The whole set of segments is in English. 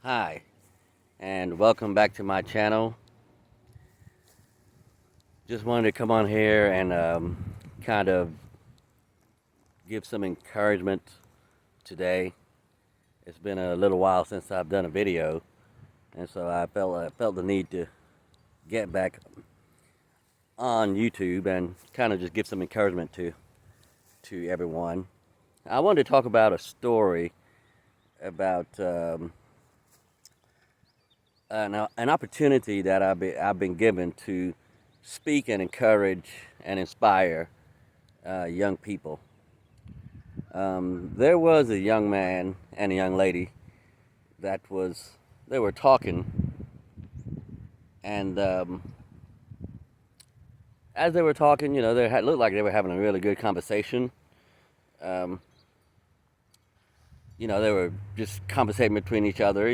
Hi, and welcome back to my channel. Just wanted to come on here and kind of give some encouragement today. It's been a little while since I've done a video, and so I felt the need to get back on YouTube and kind of just give some encouragement to everyone. I wanted to talk about a story about an opportunity that I've been given to speak and encourage and inspire young people. There was a young man and a young lady they were talking, and as they were talking, they looked like they were having a really good conversation. Um, they were just conversating between each other.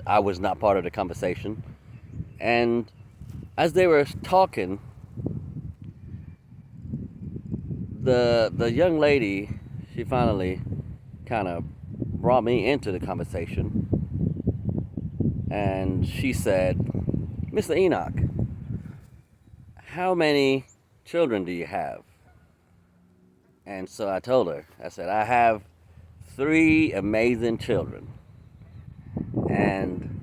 I was not part of the conversation, and as they were talking, the young lady, she finally kind of brought me into the conversation, and she said, "Mr. Enoch, how many children do you have?" And so I told her, I said, "I have three amazing children." And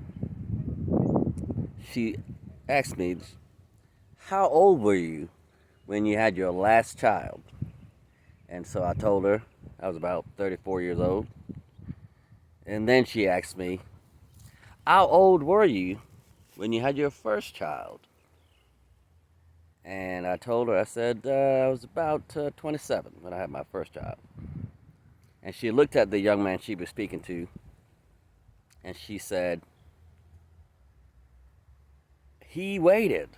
she asked me, "How old were you when you had your last child?" And so I told her I was about 34 years old. And then she asked me, "How old were you when you had your first child?" And I told her, I said, I was about 27 when I had my first child. And she looked at the young man she was speaking to, and she said, "He waited."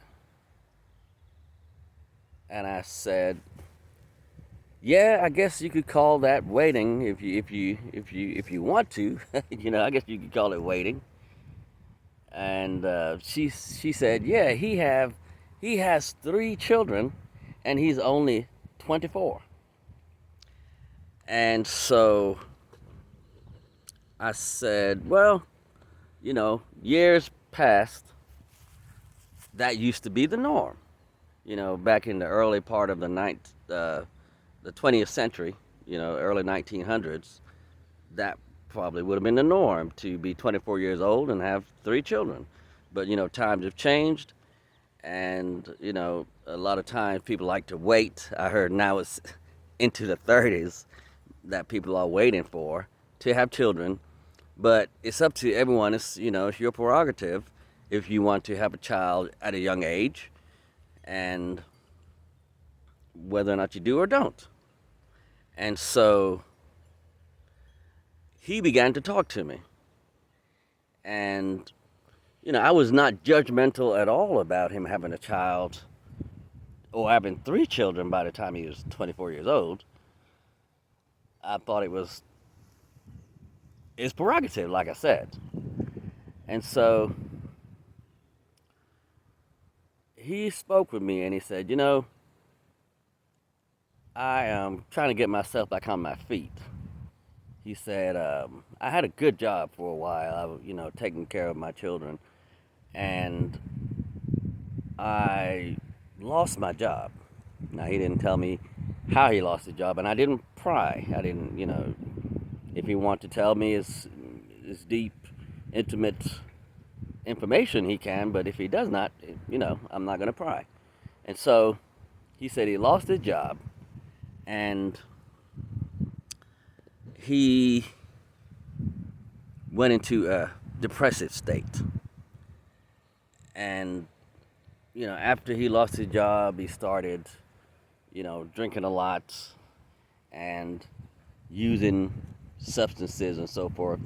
And I said, "Yeah, I guess you could call that waiting if you want to. I guess you could call it waiting." And she said, "Yeah, he has three children, and he's only 24." And so I said, "Well, years past, that used to be the norm. Back in the early part of the 20th century, early 1900s, that probably would have been the norm to be 24 years old and have three children. But times have changed, and a lot of times people like to wait. I heard now it's into the 30s that people are waiting for to have children, but it's up to everyone. It's your prerogative if you want to have a child at a young age, and whether or not you do or don't." And so he began to talk to me, and I was not judgmental at all about him having a child or having three children by the time he was 24 years old. I thought it was his prerogative, like I said. And so he spoke with me and he said, "I am trying to get myself back on my feet." He said, "I had a good job for a while. I was, taking care of my children, and I lost my job." Now, he didn't tell me how he lost his job, and I didn't pry. I didn't, if he wanted to tell me his deep, intimate information, he can, but if he does not, I'm not going to pry. And so he said he lost his job, and he went into a depressive state. And, after he lost his job, he started, drinking a lot and using substances and so forth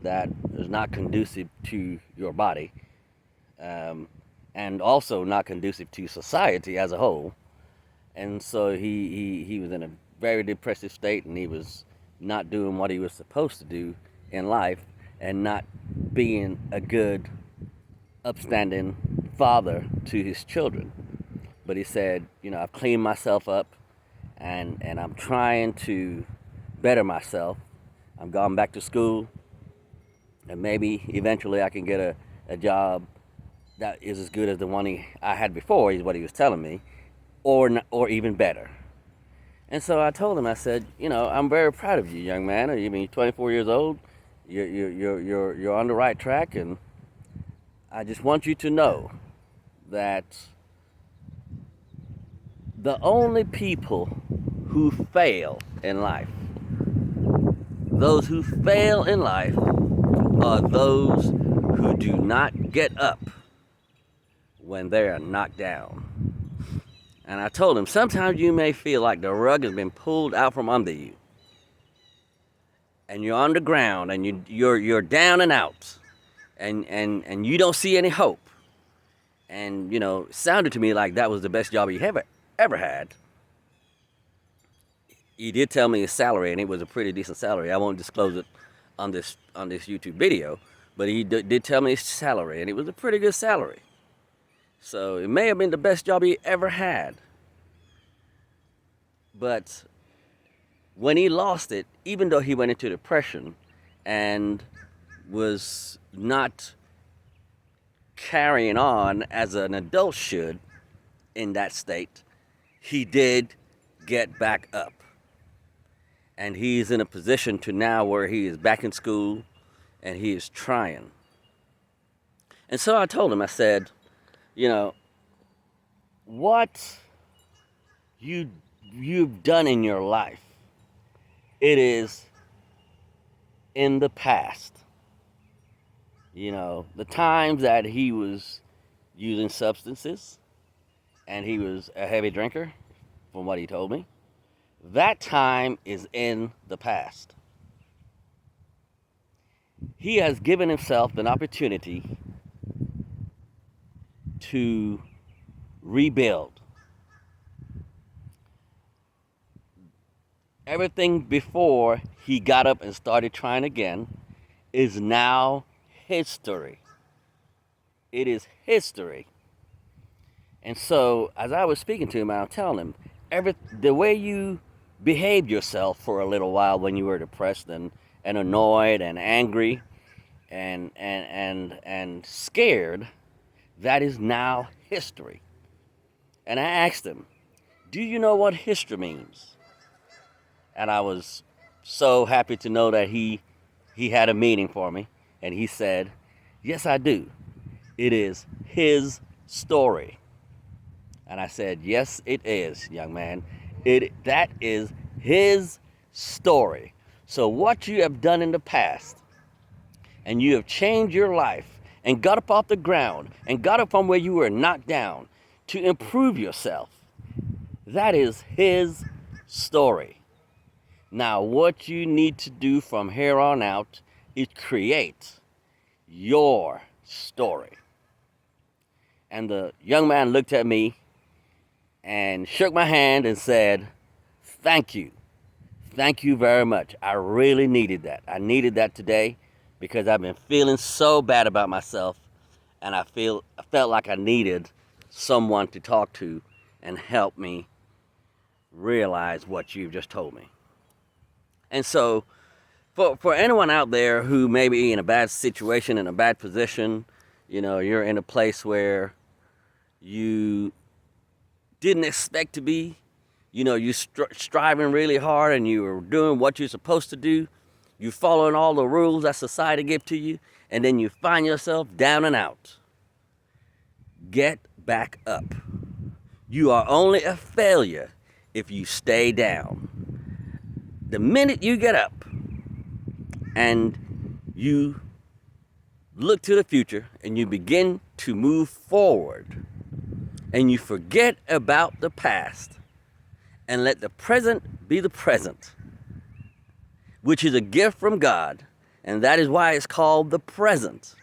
that is not conducive to your body, um, and also not conducive to society as a whole. And so he was in a very depressive state, and he was not doing what he was supposed to do in life, and not being a good, upstanding father to his children. But he said, "I've cleaned myself up, and I'm trying to better myself. I've gone back to school, And maybe eventually I can get a job that is as good as the one I had before, is what he was telling me, or even better. And so I told him, I said, I'm very proud of you, young man. I mean, you're 24 years old. You're on the right track, and I just want you to know that the only people who fail in life, those who fail in life, are those who do not get up when they are knocked down. And I told him, sometimes you may feel like the rug has been pulled out from under you, and you're on the ground, and you're down and out, and you don't see any hope. And it sounded to me like that was the best job he ever had. He did tell me his salary, and it was a pretty decent salary. I won't disclose it on this YouTube video, but he did tell me his salary, and it was a pretty good salary. So it may have been the best job he ever had. But when he lost it, even though he went into depression and was not carrying on as an adult should in that state, he did get back up. And he's in a position to now where he is back in school and he is trying. And so I told him, I said, what you've done in your life, it is in the past. The times that he was using substances and he was a heavy drinker, from what he told me, that time is in the past. He has given himself an opportunity to rebuild. Everything before he got up and started trying again is now history. It is history. And so, as I was speaking to him, I was telling him, the way you behaved yourself for a little while when you were depressed and annoyed and angry and scared, that is now history. And I asked him, do you know what history means? And I was so happy to know that he had a meaning for me. And he said, yes, I do. It is his story. And I said, yes, it is, young man. That is his story. So what you have done in the past, and you have changed your life and got up off the ground and got up from where you were knocked down to improve yourself, that is his story. Now, what you need to do from here on out is create your story. And the young man looked at me and shook my hand and said, thank you. Thank you very much. I really needed that. I needed that today because I've been feeling so bad about myself, and I felt like I needed someone to talk to and help me realize what you've just told me. And so, for anyone out there who may be in a bad situation, in a bad position, you're in a place where you didn't expect to be, you're striving really hard and you're doing what you're supposed to do, you're following all the rules that society gives to you, and then you find yourself down and out. Get back up. You are only a failure if you stay down. The minute you get up and you look to the future and you begin to move forward and you forget about the past and let the present be the present, which is a gift from God, and that is why it's called the present.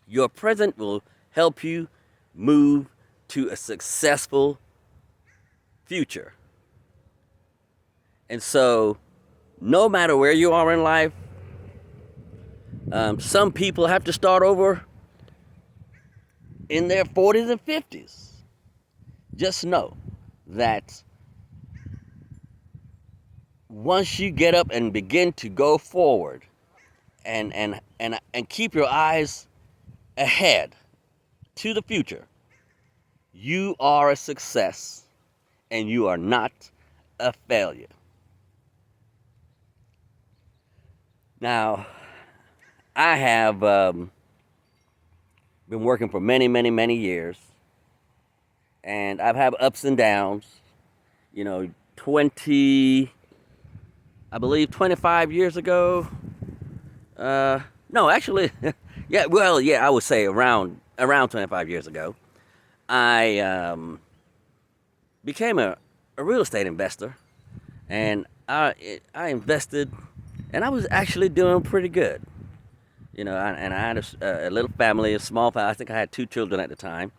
Your present will help you move to a successful future. And so, no matter where you are in life, some people have to start over in their 40s and 50s. Just know that once you get up and begin to go forward and keep your eyes ahead to the future, you are a success and you are not a failure. Now, I have been working for many, many, many years, and I've had ups and downs. You know, 20, I believe 25 years ago. No, actually, yeah, well, yeah, I would say around 25 years ago, I became a real estate investor, and I invested, and I was actually doing pretty good. You know, and I had a little family, a small family. I think I had two children at the time,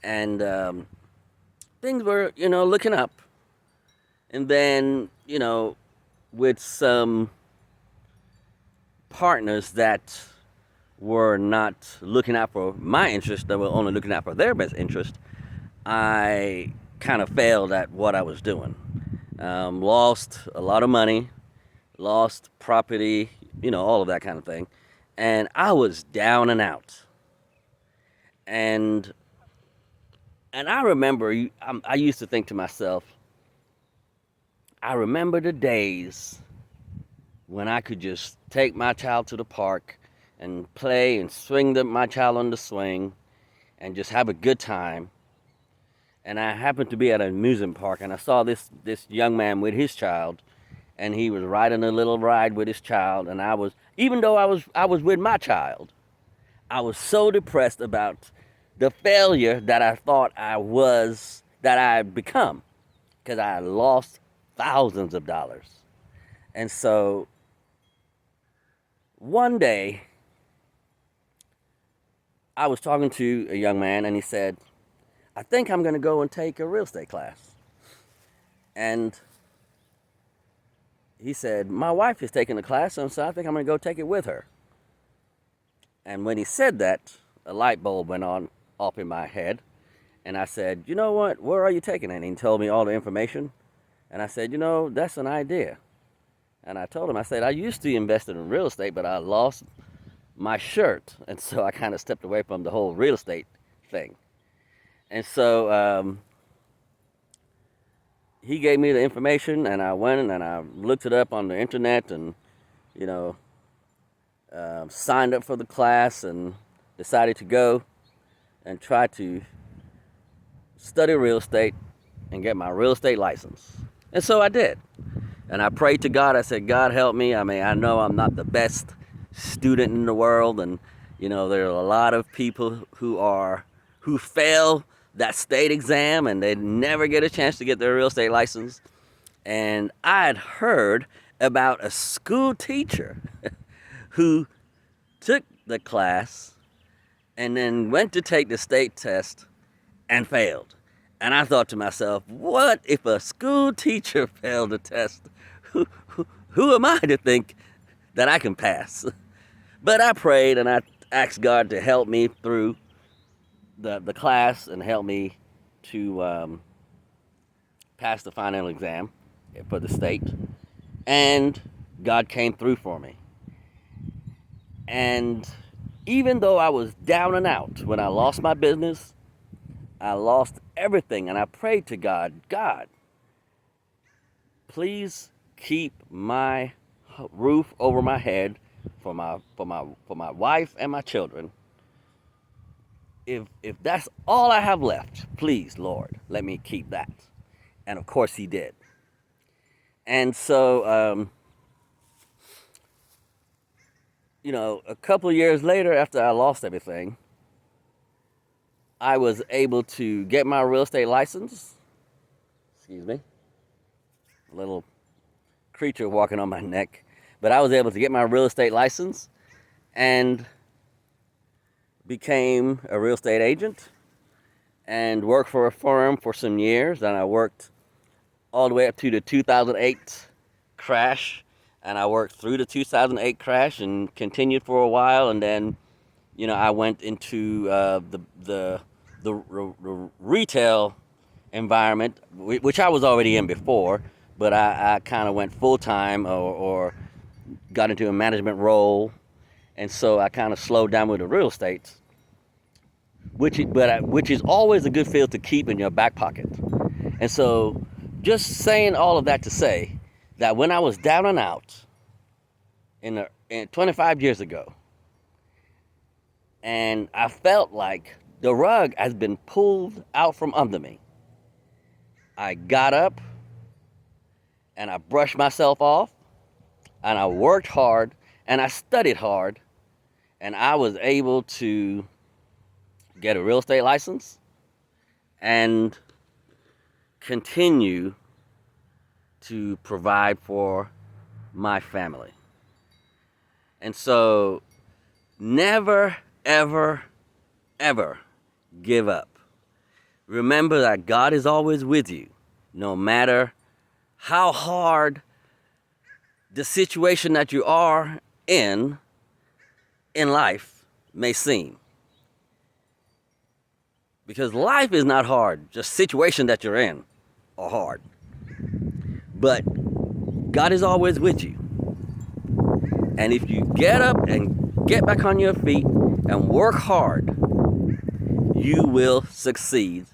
and things were, looking up. And then, with some partners that were not looking out for my interest, that were only looking out for their best interest, I kind of failed at what I was doing. Lost a lot of money, lost property, all of that kind of thing. And I was down and out. And I remember, I used to think to myself, I remember the days when I could just take my child to the park and play and swing my child on the swing and just have a good time. And I happened to be at an amusement park, and I saw this young man with his child, and he was riding a little ride with his child, and even though I was with my child, I was so depressed about the failure that I thought that I had become, because I had lost thousands of dollars. And so one day, I was talking to a young man, and he said, I think I'm going to go and take a real estate class. And he said, my wife is taking the class, and so I think I'm going to go take it with her. And when he said that, a light bulb went off in my head. And I said, you know what, where are you taking it? And he told me all the information. And I said, that's an idea. And I told him, I said, I used to invest in real estate, but I lost my shirt. And so I kind of stepped away from the whole real estate thing. And so he gave me the information, and I went and I looked it up on the internet and, signed up for the class and decided to go and try to study real estate and get my real estate license. And so I did. And I prayed to God. I said, God, help me. I mean, I know I'm not the best student in the world, and there are a lot of people who fail that state exam and they never get a chance to get their real estate license. And I had heard about a school teacher who took the class and then went to take the state test and failed. And I thought to myself, what if a school teacher failed the test? Who am I to think that I can pass? But I prayed and I asked God to help me through the class and help me to pass the final exam for the state. And God came through for me. And even though I was down and out when I lost my business, I lost everything, and I prayed to God, God, please keep my roof over my head for my wife and my children. If that's all I have left, please, Lord, let me keep that. And of course he did. And so, a couple of years later, after I lost everything, I was able to get my real estate license. Excuse me. A little creature walking on my neck. But I was able to get my real estate license and became a real estate agent and worked for a firm for some years. And I worked all the way up to the 2008 crash. And I worked through the 2008 crash and continued for a while. And then, I went into the retail environment, which I was already in before, but I kind of went full time or got into a management role, And so I kind of slowed down with the real estate, which is always a good field to keep in your back pocket. And so, just saying all of that to say that when I was down and out in 25 years ago, and I felt like the rug has been pulled out from under me, I got up and I brushed myself off, and I worked hard and I studied hard, and I was able to get a real estate license and continue to provide for my family. And so, never, ever, ever give up. Remember that God is always with you, no matter how hard the situation that you are in life may seem. Because life is not hard, just situation that you're in are hard. But God is always with you. And if you get up and get back on your feet and work hard, you will succeed.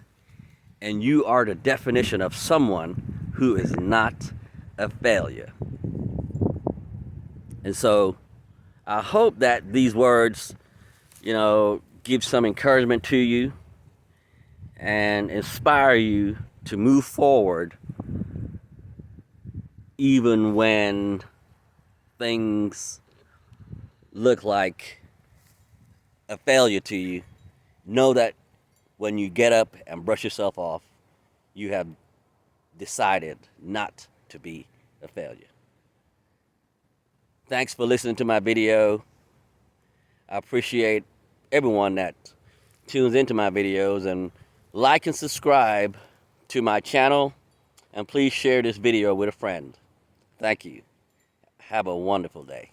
And you are the definition of someone who is not a failure. And so I hope that these words, give some encouragement to you and inspire you to move forward even when things look like a failure to you. Know that when you get up and brush yourself off, you have decided not to be a failure. Thanks for listening to my video. I appreciate everyone that tunes into my videos, and like and subscribe to my channel, and please share this video with a friend. Thank you. Have a wonderful day.